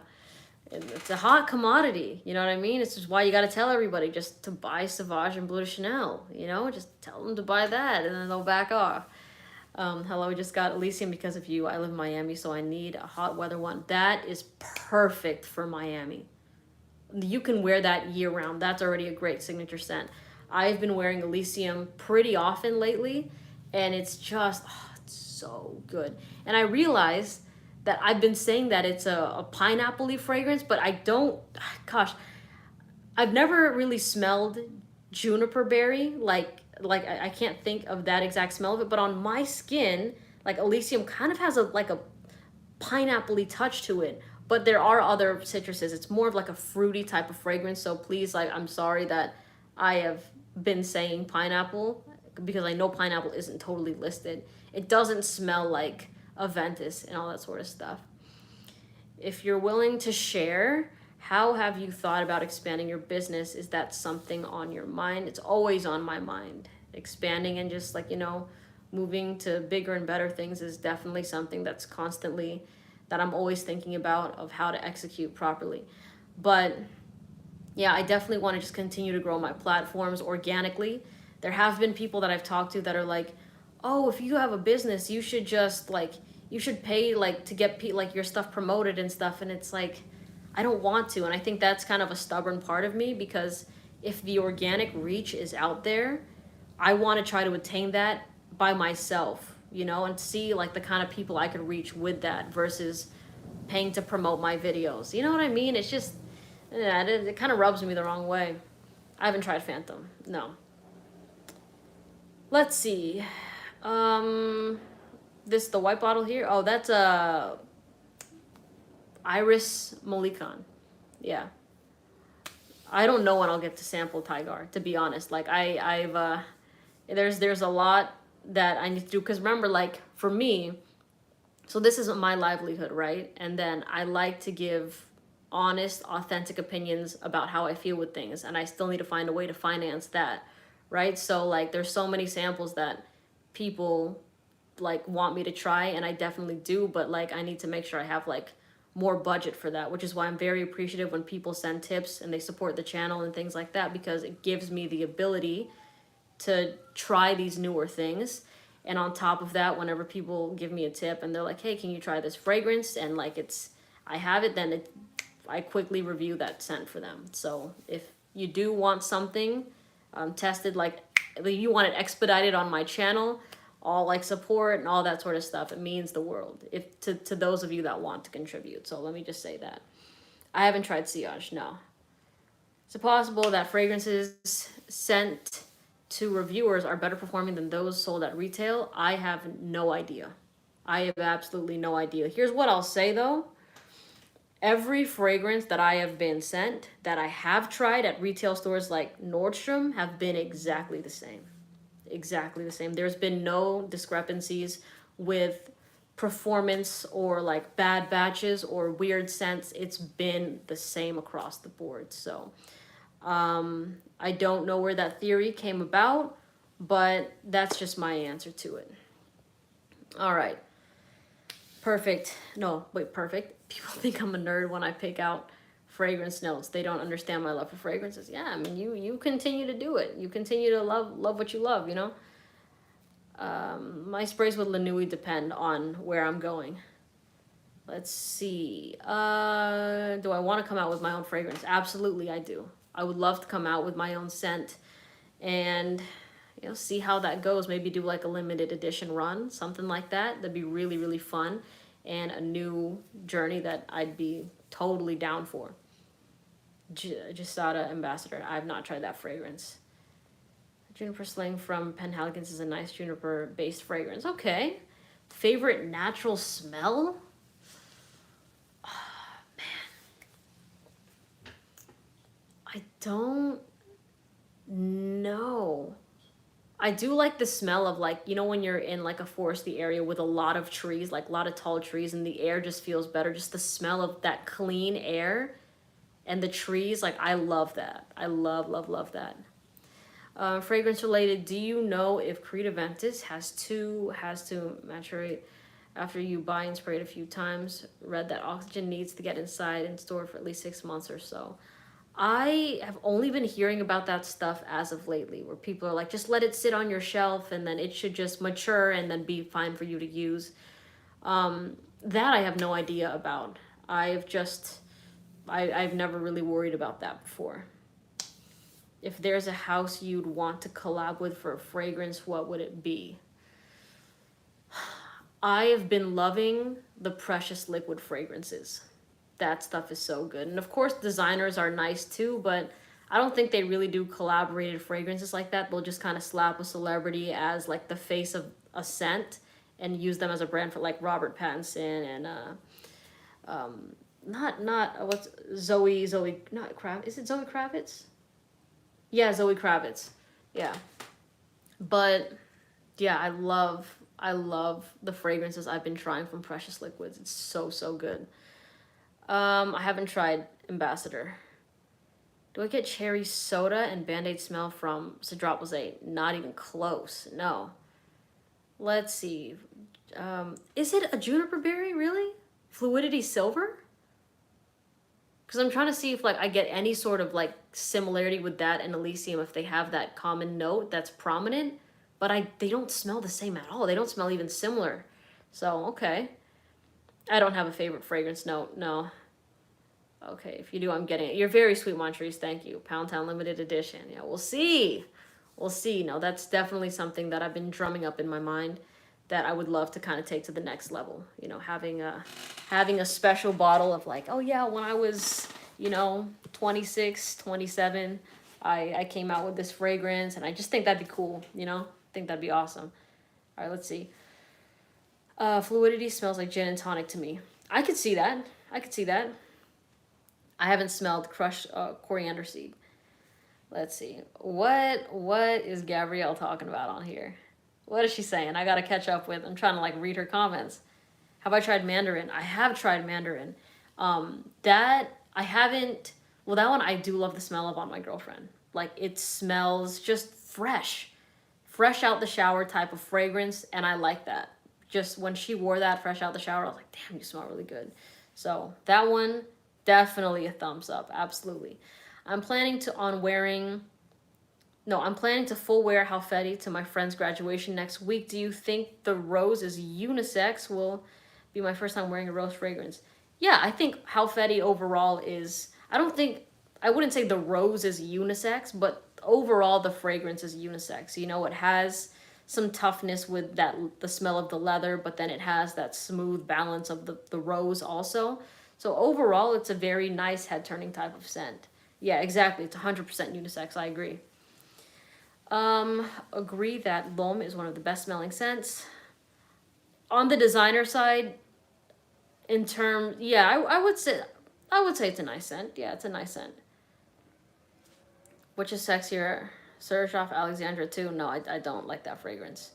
Speaker 1: hot commodity. You know what I mean? It's just why you got to tell everybody just to buy Sauvage and Bleu de Chanel. You know, just tell them to buy that, and then they'll back off. Hello, we just got Elysium because of you. I live in Miami, so I need a hot weather one. That is perfect for Miami. You can wear that year round. That's already a great signature scent. I've been wearing Elysium pretty often lately, and it's just, oh, it's so good. And I realized that I've been saying that it's a pineapple-y fragrance, but I don't, gosh, I've never really smelled juniper berry. I can't think of that exact smell of it, but on my skin, like Elysium kind of has a pineapple-y touch to it. But there are other citruses. It's more of like a fruity type of fragrance. So please, like, I'm sorry that I have been saying pineapple because I know pineapple isn't totally listed. It doesn't smell like Aventus and all that sort of stuff. If you're willing to share, how have you thought about expanding your business? Is that something on your mind? It's always on my mind. Expanding and just like, moving to bigger and better things is definitely something that's constantly, that I'm always thinking about of how to execute properly. But yeah, I definitely want to just continue to grow my platforms organically. There have been people that I've talked to that are like, oh, if you have a business, you should just like, you should pay like to get like your stuff promoted and stuff. And it's like, I don't want to. And I think that's kind of a stubborn part of me, because if the organic reach is out there, I want to try to attain that by myself, and see like the kind of people I could reach with that versus paying to promote my videos. You know what I mean? It's just, yeah, it kind of rubs me the wrong way. I haven't tried Phantom. No. Let's see. The white bottle here. Oh, that's Iris Malikan. Yeah. I don't know when I'll get to sample Tigar, to be honest. Like I've there's a lot that I need to do, because remember, like for me, so this is my livelihood, right? And then I like to give honest, authentic opinions about how I feel with things, and I still need to find a way to finance that, right? So like there's so many samples that people like want me to try, and I definitely do, but like I need to make sure I have like more budget for that, which is why I'm very appreciative when people send tips and they support the channel and things like that, because it gives me the ability to try these newer things. And on top of that, whenever people give me a tip and they're like, hey, can you try this fragrance, and like I have it, then I quickly review that scent for them. So if you do want something tested, like you want it expedited on my channel, all like support and all that sort of stuff, it means the world if to those of you that want to contribute. So let me just say that I haven't tried Sillage. No. Is it possible that fragrances sent to reviewers are better performing than those sold at retail? I have no idea. I have absolutely no idea. Here's what I'll say though. Every fragrance that I have been sent that I have tried at retail stores like Nordstrom have been exactly the same. Exactly the same. There's been no discrepancies with performance or like bad batches or weird scents. It's been the same across the board. So I don't know where that theory came about, but that's just my answer to it. All right. Perfect. No, wait, perfect. People think I'm a nerd when I pick out fragrance notes. They don't understand my love for fragrances. Yeah, I mean, you continue to do it. You continue to love what you love, My sprays with Lanui depend on where I'm going. Let's see. Do I want to come out with my own fragrance? Absolutely, I do. I would love to come out with my own scent and see how that goes. Maybe do like a limited edition run, something like that. That'd be really, really fun and a new journey that I'd be totally down for. Gisada Ambassador. I have not tried that fragrance. Juniper Sling from Penhaligon's is a nice juniper-based fragrance. Okay. Favorite natural smell? Oh, man. I don't know. I do like the smell of like, when you're in like a foresty area with a lot of trees, like a lot of tall trees, and the air just feels better. Just the smell of that clean air and the trees, like I love that. I love, love, love that. Fragrance related, do you know if Creed Aventus has to maturate After you buy and spray it a few times, read that oxygen needs to get inside and stored for at least 6 months or so. I have only been hearing about that stuff as of lately, where people are like, just let it sit on your shelf and then it should just mature and then be fine for you to use. That I have no idea about. I've never really worried about that before. If there's a house you'd want to collab with for a fragrance, what would it be? I have been loving the Precious liquid fragrances. That stuff is so good. And of course, designers are nice too, but I don't think they really do collaborated fragrances like that. They'll just kind of slap a celebrity as like the face of a scent and use them as a brand for like Robert Pattinson and what's Zoe not Kravitz. Is it Zoe Kravitz? Yeah, Zoe Kravitz. Yeah. But yeah, I love the fragrances I've been trying from Precious Liquids. It's so good. I haven't tried Ambassador. Do I get cherry soda and Band-Aid smell from Cedrat Rosé? Not even close. No. Let's see. Is it a juniper berry, really? Fluidity silver? Because I'm trying to see if like I get any sort of like similarity with that and Elysium, if they have that common note that's prominent, but they don't smell the same at all. They don't smell even similar. So, okay. I don't have a favorite fragrance note, no. Okay, if you do, I'm getting it. You're very sweet, Montrese, thank you. Pound Town limited edition. Yeah, we'll see. We'll see. No, that's definitely something that I've been drumming up in my mind that I would love to kind of take to the next level. You know, having a special bottle of like, oh yeah, when I was, 26, 27, I came out with this fragrance, and I just think that'd be cool, I think that'd be awesome. All right, let's see. Fluidity smells like gin and tonic to me. I could see that. I haven't smelled crushed coriander seed. Let's see. What is Gabrielle talking about on here? What is she saying? I gotta catch up with. I'm trying to like read her comments. Have I tried Mandarin? I have tried Mandarin. That I haven't. Well, that one I do love the smell of on my girlfriend. Like it smells just fresh out the shower type of fragrance, and I like that. Just when she wore that fresh out the shower, I was like, damn, you smell really good. So that one, definitely a thumbs up. Absolutely. I'm planning to full wear Halfeti to my friend's graduation next week. Do you think the rose is unisex? Will be my first time wearing a rose fragrance. Yeah, I think Halfeti overall is, I wouldn't say the rose is unisex, but overall the fragrance is unisex. It has some toughness with the smell of the leather, but then it has that smooth balance of the rose also. So overall, it's a very nice head-turning type of scent. Yeah, exactly. It's 100% unisex. I agree. Agree that L'Homme is one of the best smelling scents. On the designer side, I would say it's a nice scent. Yeah, it's a nice scent. Which is sexier, Serge off Alexandra too? No, I don't like that fragrance.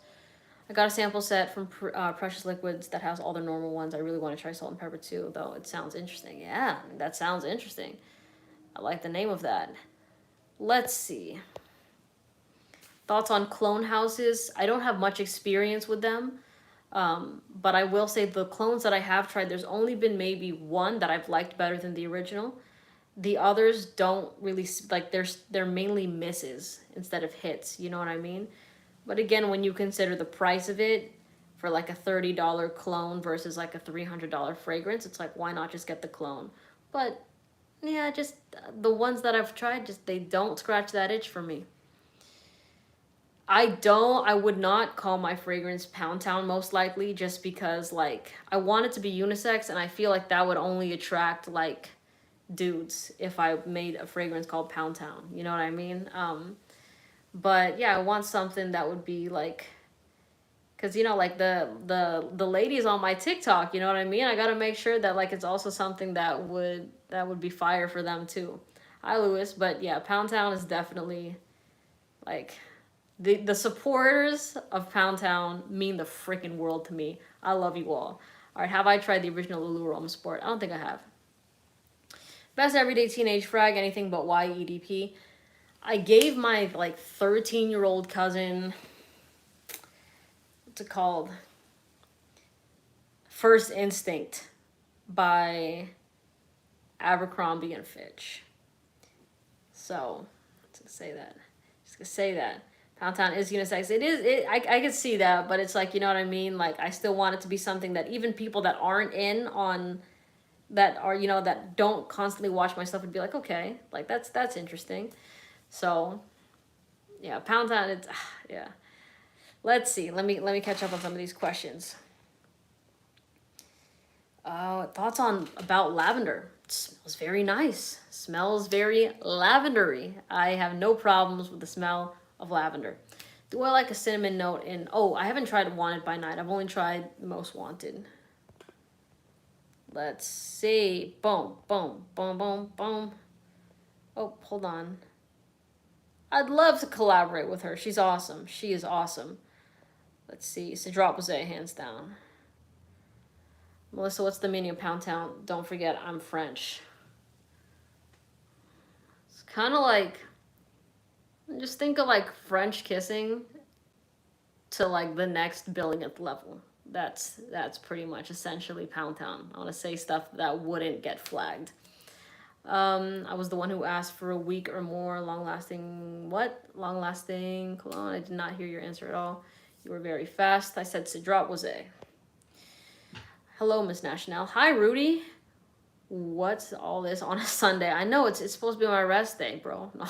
Speaker 1: I got a sample set from Precious Liquids that has all the normal ones. I really want to try Salt and Pepper too, though it sounds interesting. Yeah, that sounds interesting. I like the name of that. Let's see. Thoughts on clone houses? I don't have much experience with them, but I will say the clones that I have tried, there's only been maybe one that I've liked better than the original. The others don't really, like, they're mainly misses instead of hits, you know what I mean? But again, when you consider the price of it for like a $30 clone versus like a $300 fragrance, it's like, why not just get the clone? But yeah, just the ones that I've tried, they don't scratch that itch for me. I would not call my fragrance Pound Town most likely, just because like I want it to be unisex, and I feel like that would only attract like dudes if I made a fragrance called Pound Town, you know what I mean? But yeah, I want something that would be like, because like the ladies on my TikTok, you know what I mean? I gotta make sure that like it's also something that would be fire for them too. Hi Lewis. But yeah, Pound Town is definitely like the supporters of Pound Town mean the freaking world to me. I love you all. All right, have I tried the original Lulu Roma Sport? I don't think I have. Best everyday teenage frag, anything but YEDP. I gave my like 13-year-old cousin, what's it called? First Instinct by Abercrombie and Fitch. So, let's say that. Just gonna say that. Pound Town is unisex. It is. I can see that, but it's like, you know what I mean. Like, I still want it to be something that even people that aren't in on, that are, you know, that don't constantly watch my stuff would be like, okay, like that's interesting. So, yeah, Pound Town. It's yeah. Let's see. Let me catch up on some of these questions. Thoughts on about lavender? It smells very nice. Smells very lavendery. I have no problems with the smell of lavender. Do I like a cinnamon note in? Oh, I haven't tried Wanted by Night. I've only tried Most Wanted. Let's see. Boom, boom, boom, boom, boom. Oh, hold on. I'd love to collaborate with her. She's awesome. She is awesome. Let's see. Cedrat Bosé, hands down. Melissa, what's the meaning of Pound Town? Don't forget, I'm French. It's kind of like, just think of like French kissing to like the next billionth level. That's pretty much essentially Pound Town. I want to say stuff that wouldn't get flagged. I was the one who asked for a week or more long-lasting, what? Long-lasting cologne? I did not hear your answer at all. You were very fast. I said Cedrat Bosé. Hello, Miss Nationale. Hi, Rudy. What's all this on a Sunday? I know it's supposed to be my rest day, bro. No, I'm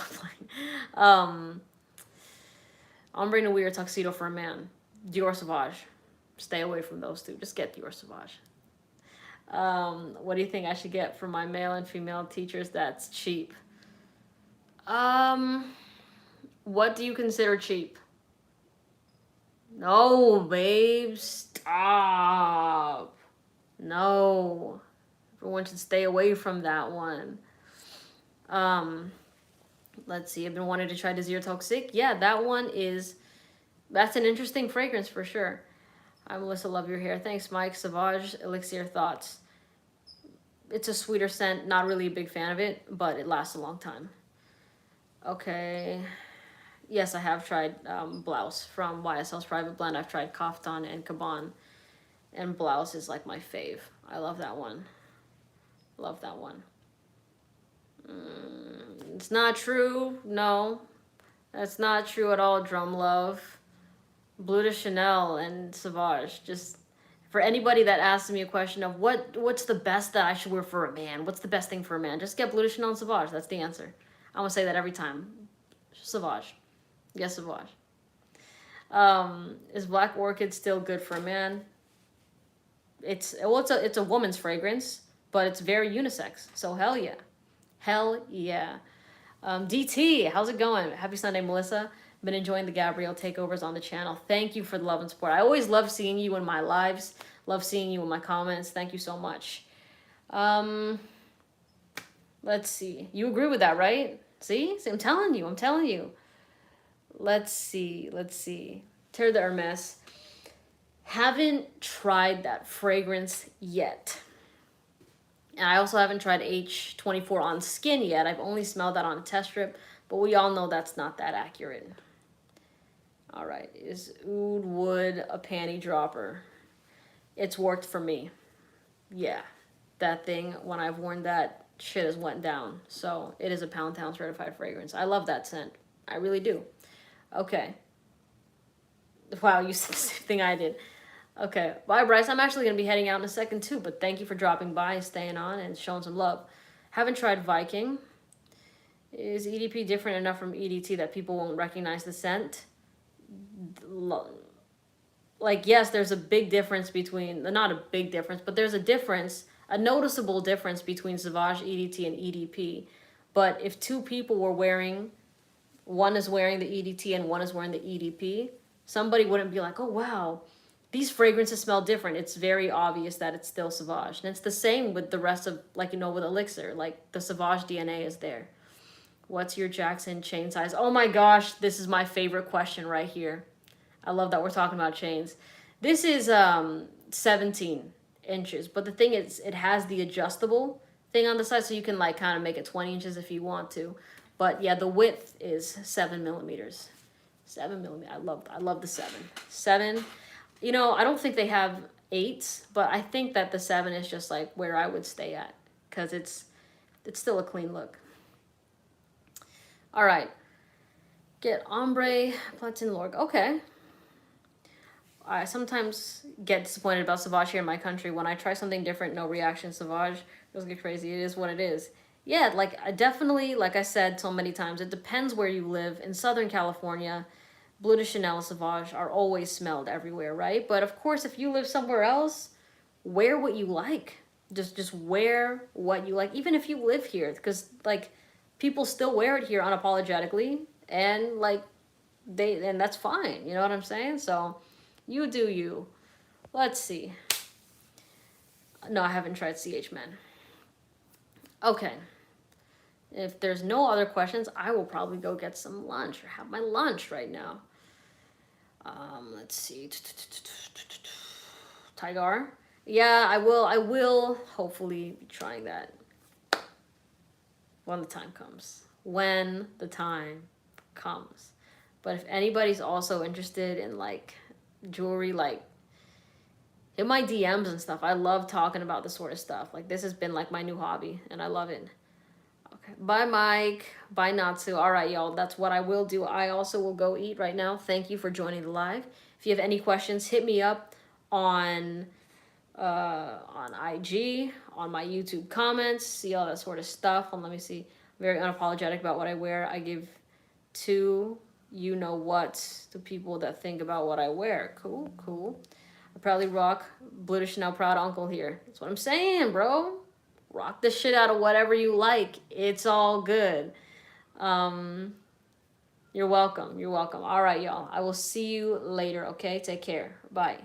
Speaker 1: playing. I'm bringing a weird tuxedo for a man. Dior Sauvage. Stay away from those two. Just get Dior Sauvage. What do you think I should get for my male and female teachers that's cheap? What do you consider cheap? No, babe. Stop. No. Everyone should stay away from that one. Let's see. I've been wanting to try Desir Toxic. Yeah, that one is... That's an interesting fragrance for sure. I, Melissa, love your hair. Thanks, Mike. Sauvage Elixir Thoughts. It's a sweeter scent. Not really a big fan of it, but it lasts a long time. Okay. Yes, I have tried Blouse from YSL's Private Blend. I've tried Kaftan and Kaban. And Blouse is like my fave. I love that one. Love that one. It's not true. No. That's not true at all, Drum Love. Bleu de Chanel and Sauvage. Just for anybody that asks me a question of what's the best that I should wear for a man? What's the best thing for a man? Just get Bleu de Chanel and Sauvage. That's the answer. I'm going to say that every time. Sauvage. Yes, Sauvage. Is Black Orchid still good for a man? It's a woman's fragrance, but it's very unisex. So hell yeah. Hell yeah. DT, how's it going? Happy Sunday, Melissa. Been enjoying the Gabrielle takeovers on the channel. Thank you for the love and support. I always love seeing you in my lives. Love seeing you in my comments. Thank you so much. Let's see. You agree with that, right? See, I'm telling you. Let's see. Terre de Hermes. Haven't tried that fragrance yet. And I also haven't tried H24 on skin yet. I've only smelled that on a test strip, but we all know that's not that accurate. All right, is Oud Wood a panty dropper? It's worked for me. Yeah, that thing, when I've worn that, shit has went down. So it is a Pound Town certified fragrance. I love that scent. I really do. Okay. Wow, you said the same thing I did. Okay, bye, Bryce. I'm actually going to be heading out in a second, too, but thank you for dropping by and staying on and showing some love. Haven't tried Viking. Is EDP different enough from EDT that people won't recognize the scent? Like, yes, there's a big difference between... Not a big difference, but there's a difference, a noticeable difference between Sauvage EDT and EDP. But if two people were wearing... One is wearing the EDT and one is wearing the EDP, somebody wouldn't be like, oh, wow... These fragrances smell different. It's very obvious that it's still Sauvage. And it's the same with the rest of, like, you know, with Elixir. Like, the Sauvage DNA is there. What's your Jackson chain size? Oh my gosh, this is my favorite question right here. I love that we're talking about chains. This is 17 inches. But the thing is, it has the adjustable thing on the side, so you can, like, kind of make it 20 inches if you want to. But, yeah, the width is 7 millimeters. 7 millimeters. I love the 7. 7... You know, I don't think they have 8, but I think that the 7 is just like where I would stay at, because it's still a clean look. All right, get ombre platin lorg. Okay. I sometimes get disappointed about Sauvage here in my country. When I try something different, no reaction. Sauvage doesn't get crazy. It is what it is. Yeah, like I definitely, like I said so many times, it depends where you live. In Southern California, Bleu de Chanel, Sauvage are always smelled everywhere, right? But of course, if you live somewhere else, wear what you like. Just wear what you like, even if you live here, because like people still wear it here unapologetically, and like and that's fine. You know what I'm saying? So you do you. Let's see. No, I haven't tried CH Men. Okay. If there's no other questions, I will probably go get some lunch or have my lunch right now. Let's see. Tigar. Yeah, I will hopefully be trying that when the time comes. When the time comes. But if anybody's also interested in like jewelry, like in my DMs and stuff, I love talking about this sort of stuff. Like this has been like my new hobby and I love it. Okay. Bye, Mike. Bye, Natsu. All right, y'all. That's what I will do. I also will go eat right now. Thank you for joining the live. If you have any questions, hit me up on IG, on my YouTube comments, see all that sort of stuff. And let me see. I'm very unapologetic about what I wear. I give to you know what to people that think about what I wear. Cool, cool. I probably rock Bleu de Chanel Proud Uncle here. That's what I'm saying, bro. Rock the shit out of whatever you like. It's all good. You're welcome. You're welcome. All right, y'all. I will see you later, okay? Take care. Bye.